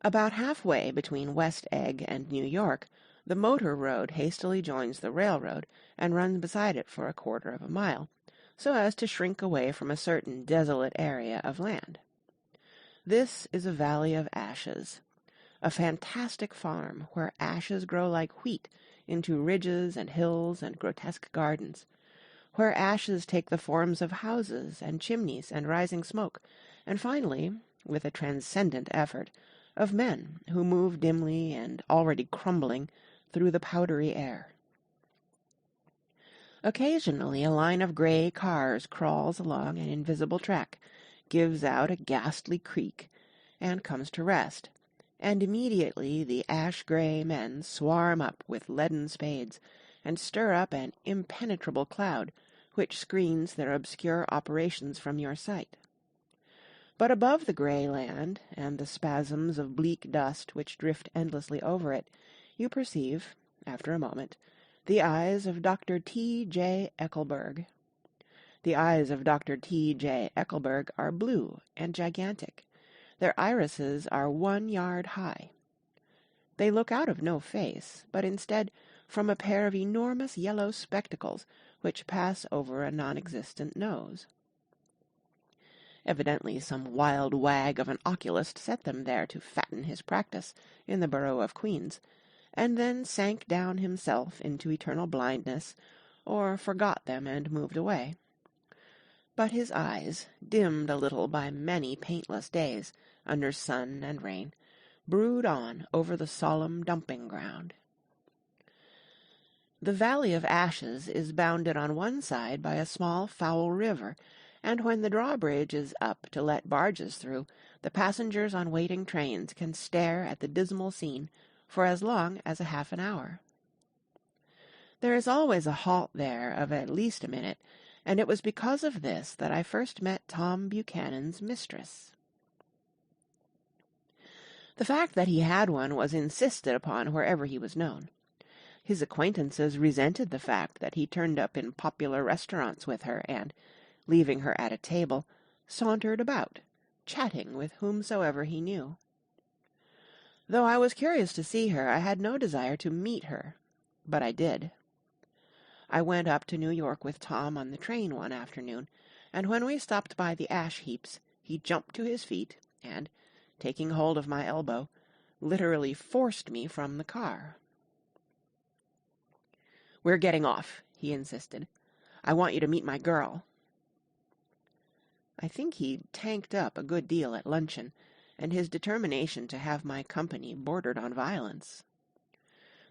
About halfway between West Egg and New York, the motor road hastily joins the railroad and runs beside it for a quarter of a mile, so as to shrink away from a certain desolate area of land. This is a valley of ashes, a fantastic farm where ashes grow like wheat into ridges and hills and grotesque gardens, where ashes take the forms of houses and chimneys and rising smoke, and finally, with a transcendent effort, of men who move dimly and already crumbling through the powdery air. Occasionally a line of gray cars crawls along an invisible track, gives out a ghastly creak, and comes to rest, and immediately the ash-gray men swarm up with leaden spades, and stir up an impenetrable cloud, which screens their obscure operations from your sight. But above the grey land, and the spasms of bleak dust which drift endlessly over it, you perceive, after a moment, the eyes of Dr. T. J. Eckelberg. The eyes of Dr. T. J. Eckelberg are blue and gigantic. Their irises are 1 yard high. They look out of no face, but instead from a pair of enormous yellow spectacles which pass over a non-existent nose. Evidently some wild wag of an oculist set them there to fatten his practice in the borough of Queens, and then sank down himself into eternal blindness, or forgot them and moved away. But his eyes, dimmed a little by many paintless days, under sun and rain, brood on over the solemn dumping-ground. The Valley of Ashes is bounded on one side by a small foul river, and when the drawbridge is up to let barges through, the passengers on waiting trains can stare at the dismal scene for as long as a half an hour. There is always a halt there of at least a minute, and it was because of this that I first met Tom Buchanan's mistress. The fact that he had one was insisted upon wherever he was known. His acquaintances resented the fact that he turned up in popular restaurants with her and, leaving her at a table, sauntered about, chatting with whomsoever he knew. Though I was curious to see her, I had no desire to meet her, but I did. I went up to New York with Tom on the train one afternoon, and when we stopped by the ash-heaps, he jumped to his feet and, taking hold of my elbow, literally forced me from the car. "We're getting off," he insisted. "I want you to meet my girl." I think he'd tanked up a good deal at luncheon, and his determination to have my company bordered on violence.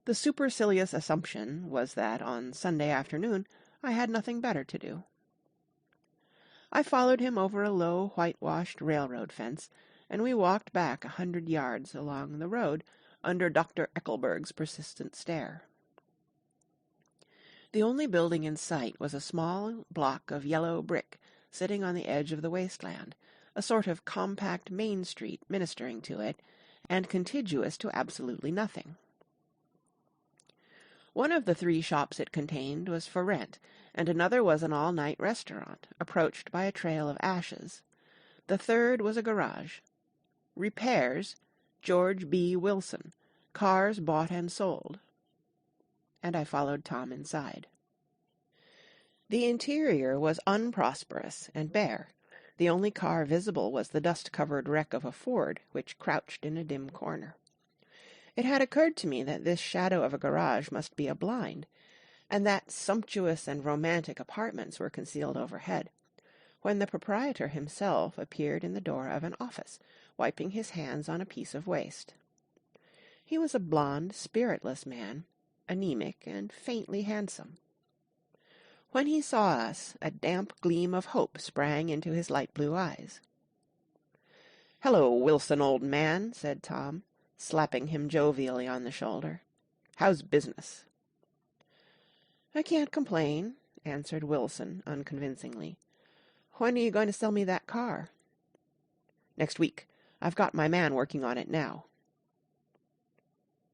The supercilious assumption was that on Sunday afternoon I had nothing better to do. I followed him over a low whitewashed railroad fence, and we walked back 100 yards along the road under Dr. Eckelberg's persistent stare. The only building in sight was a small block of yellow brick sitting on the edge of the wasteland, a sort of compact Main Street ministering to it, and contiguous to absolutely nothing. One of the 3 shops it contained was for rent, and another was an all-night restaurant, approached by a trail of ashes. The third was a garage. Repairs, George B. Wilson, cars bought and sold. And I followed Tom inside. The interior was unprosperous and bare. The only car visible was the dust-covered wreck of a Ford, which crouched in a dim corner. It had occurred to me that this shadow of a garage must be a blind, and that sumptuous and romantic apartments were concealed overhead, when the proprietor himself appeared in the door of an office, wiping his hands on a piece of waste. He was a blond, spiritless man, anemic and faintly handsome. When he saw us, a damp gleam of hope sprang into his light blue eyes. "Hello, Wilson, old man," said Tom, slapping him jovially on the shoulder. "How's business?" "I can't complain," answered Wilson unconvincingly. "When are you going to sell me that car?" "Next week. I've got my man working on it now."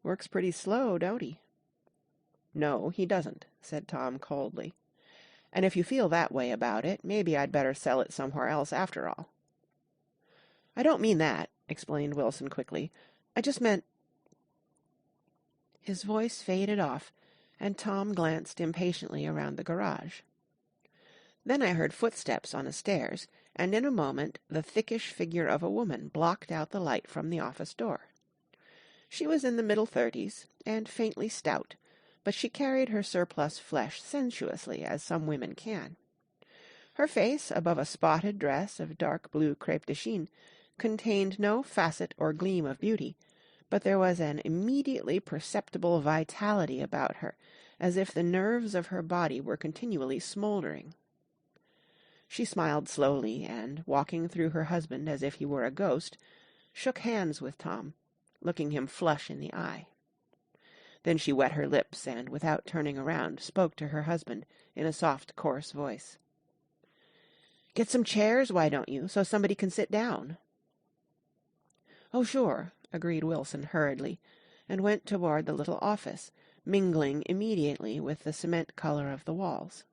"Works pretty slow, don't he?" "No, he doesn't," said Tom coldly. "And if you feel that way about it, maybe I'd better sell it somewhere else after all." "I don't mean that," explained Wilson quickly. I just meant—" His voice faded off, and Tom glanced impatiently around the garage. Then I heard footsteps on the stairs, and in a moment the thickish figure of a woman blocked out the light from the office door. She was in the middle 30s, and faintly stout, but she carried her surplus flesh sensuously, as some women can. Her face, above a spotted dress of dark blue crêpe de chine, contained no facet or gleam of beauty, but there was an immediately perceptible vitality about her, as if the nerves of her body were continually smouldering. She smiled slowly, and, walking through her husband as if he were a ghost, shook hands with Tom, looking him flush in the eye. Then she wet her lips, and, without turning around, spoke to her husband in a soft, coarse voice. "Get some chairs, why don't you, so somebody can sit down?" "Oh, sure," agreed Wilson hurriedly, and went toward the little office, mingling immediately with the cement color of the walls.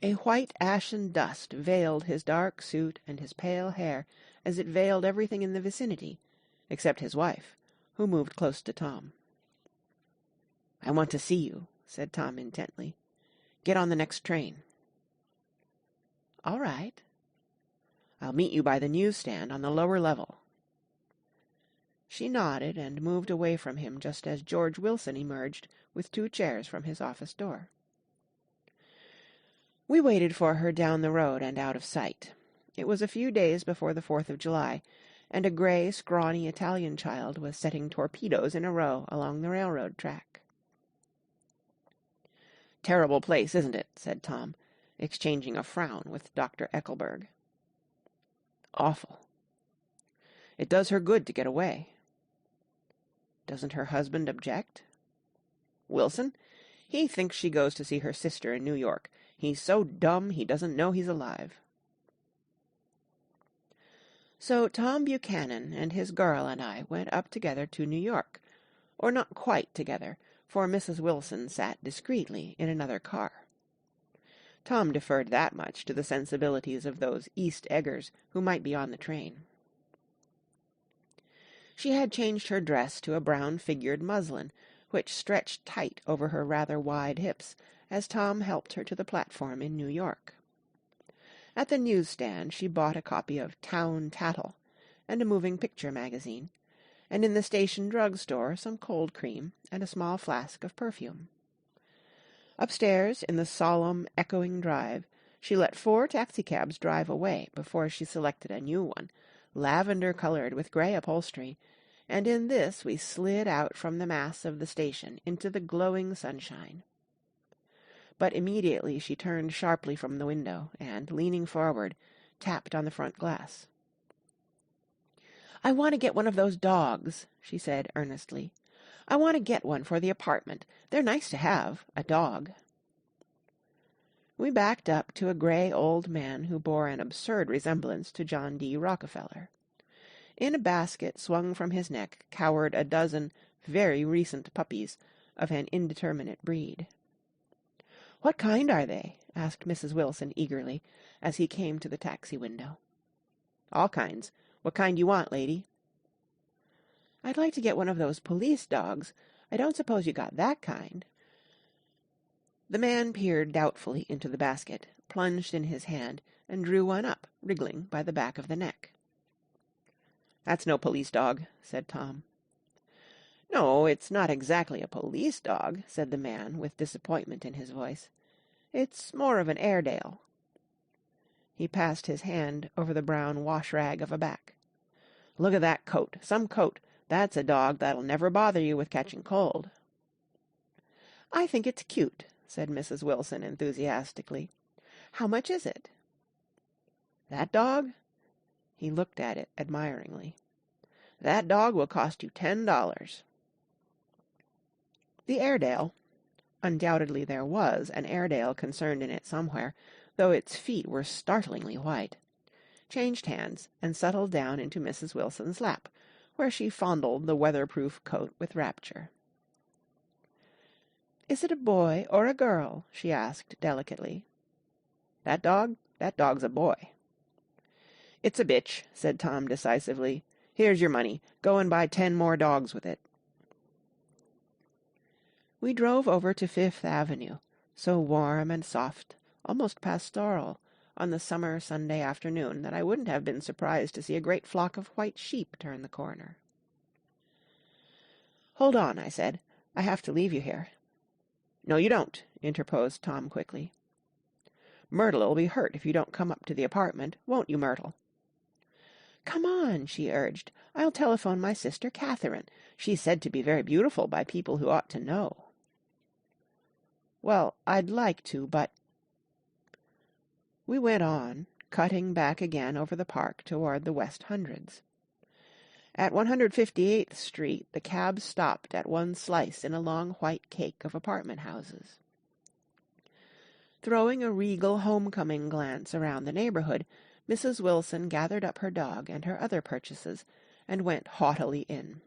A white ashen dust veiled his dark suit and his pale hair as it veiled everything in the vicinity, except his wife, who moved close to Tom. "I want to see you," said Tom intently. "Get on the next train." "All right." "I'll meet you by the newsstand on the lower level." She nodded and moved away from him just as George Wilson emerged with 2 chairs from his office door. We waited for her down the road and out of sight. It was a few days before the 4th of July, and a gray, scrawny Italian child was setting torpedoes in a row along the railroad track. "Terrible place, isn't it?" said Tom, exchanging a frown with Dr. Eckelberg. "Awful." "It does her good to get away." "Doesn't her husband object?" "Wilson? He thinks she goes to see her sister in New York. He's so dumb he doesn't know he's alive." So Tom Buchanan and his girl and I went up together to New York, or not quite together, for Mrs. Wilson sat discreetly in another car. Tom deferred that much to the sensibilities of those East Eggers who might be on the train. She had changed her dress to a brown-figured muslin, which stretched tight over her rather wide hips, as Tom helped her to the platform in New York. At the newsstand she bought a copy of Town Tattle and a moving picture magazine, and in the station drug-store some cold cream and a small flask of perfume. Upstairs, in the solemn, echoing drive, she let 4 taxicabs drive away before she selected a new one, lavender-colored with grey upholstery, and in this we slid out from the mass of the station into the glowing sunshine. But immediately she turned sharply from the window, and, leaning forward, tapped on the front glass. "I want to get one of those dogs," she said earnestly. "I want to get one for the apartment. They're nice to have, a dog." We backed up to a gray old man who bore an absurd resemblance to John D. Rockefeller. In a basket swung from his neck cowered a dozen very recent puppies of an indeterminate breed. "What kind are they?" asked Mrs. Wilson eagerly, as he came to the taxi window. "All kinds. What kind you want, lady?" "I'd like to get one of those police dogs. I don't suppose you got that kind." The man peered doubtfully into the basket, plunged in his hand, and drew one up, wriggling by the back of the neck. "That's no police dog," said Tom. "No, it's not exactly a police dog," said the man, with disappointment in his voice. "It's more of an Airedale." He passed his hand over the brown wash-rag of a back. "Look at that coat. Some coat. That's a dog that'll never bother you with catching cold." "I think it's cute," said Mrs. Wilson enthusiastically. "How much is it?" "That dog?" He looked at it admiringly. "That dog will cost you $10. The Airedale, undoubtedly there was an Airedale concerned in it somewhere, though its feet were startlingly white, changed hands and settled down into Mrs. Wilson's lap, where she fondled the weatherproof coat with rapture. "Is it a boy or a girl?" she asked delicately. That dog? That dog's a boy." "It's a bitch," said Tom decisively. Here's your money. Go and buy 10 more dogs with it." We drove over to Fifth Avenue, so warm and soft, almost pastoral, on the summer Sunday afternoon that I wouldn't have been surprised to see a great flock of white sheep turn the corner. "Hold on," I said. "I have to leave you here." "No, you don't," interposed Tom quickly. "Myrtle'll be hurt if you don't come up to the apartment, won't you, Myrtle?" "Come on," she urged. "I'll telephone my sister Catherine. She's said to be very beautiful by people who ought to know." "Well, I'd like to, but—" We went on, cutting back again over the park toward the West Hundreds. At 158th Street the cab stopped at one slice in a long white cake of apartment houses. Throwing a regal homecoming glance around the neighborhood, Mrs. Wilson gathered up her dog and her other purchases, and went haughtily in.